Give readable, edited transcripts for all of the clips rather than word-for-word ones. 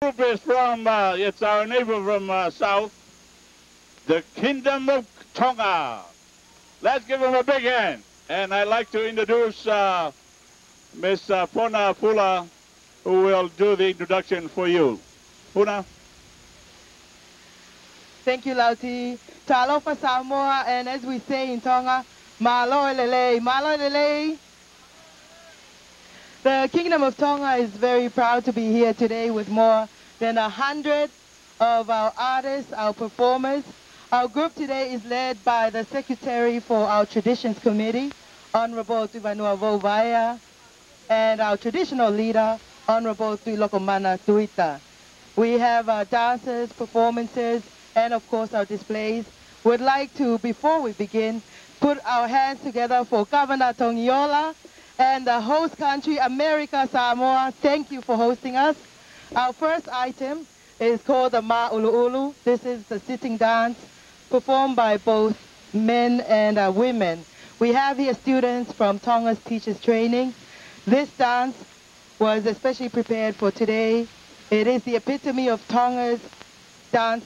Group is from, it's our neighbor from south, the Kingdom of Tonga. Let's give them a big hand. And I'd like to introduce Miss Pona Pula, who will do the introduction for you. Puna. Thank you, Lauti. Talo for Samoa, and as we say in Tonga, malo lele, malo lele. The Kingdom of Tonga is very proud to be here today with more than 100 of our artists, our performers. Our group today is led by the Secretary for our Traditions Committee, Honorable Tuvanua Vovaya, and our traditional leader, Honorable Tuilokomana Tuita. We have dances, performances, and of course our displays. We'd like to, before we begin, put our hands together for Governor Tongiola and the host country, America Samoa. Thank you for hosting us. Our first item is called the Ma Ulu Ulu. This is the sitting dance performed by both men and women. We have here students from Tonga's Teachers Training. This dance was especially prepared for today. It is the epitome of Tonga's dance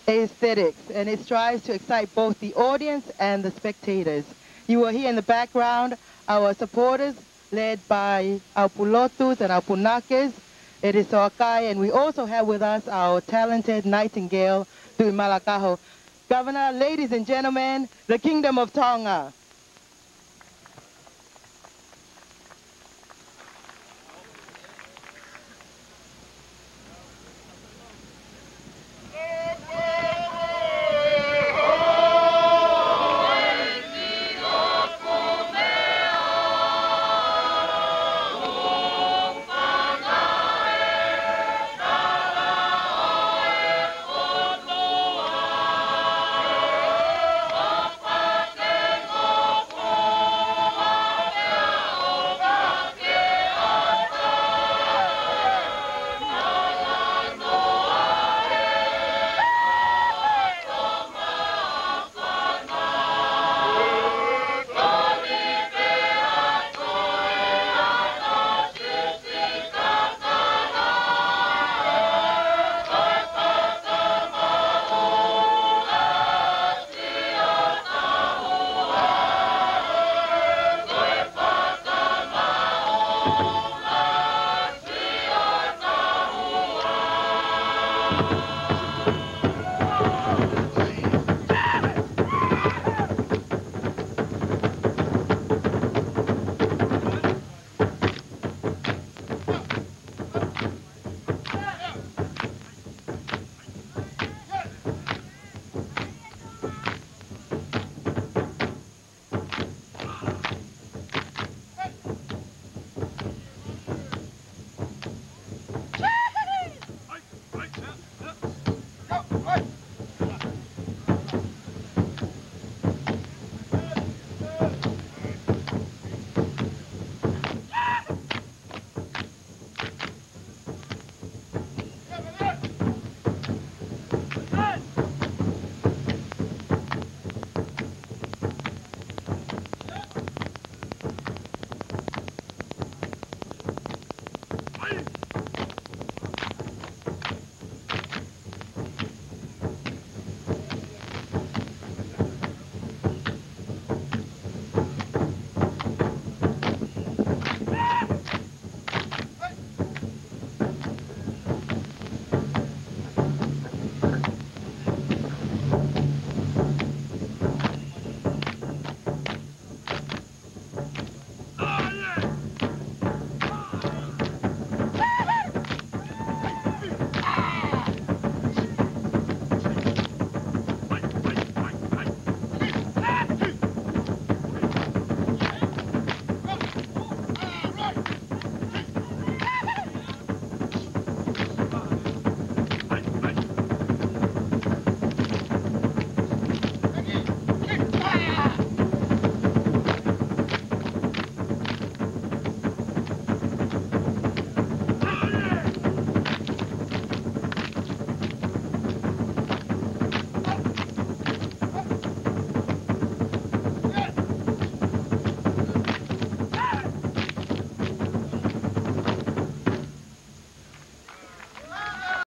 aesthetics, and it strives to excite both the audience and the spectators. You will hear in the background our supporters led by our Pulotus and our Punakes. It is Soakai, and we also have with us our talented Nightingale, Tui Malakaho. Governor, ladies and gentlemen, the Kingdom of Tonga.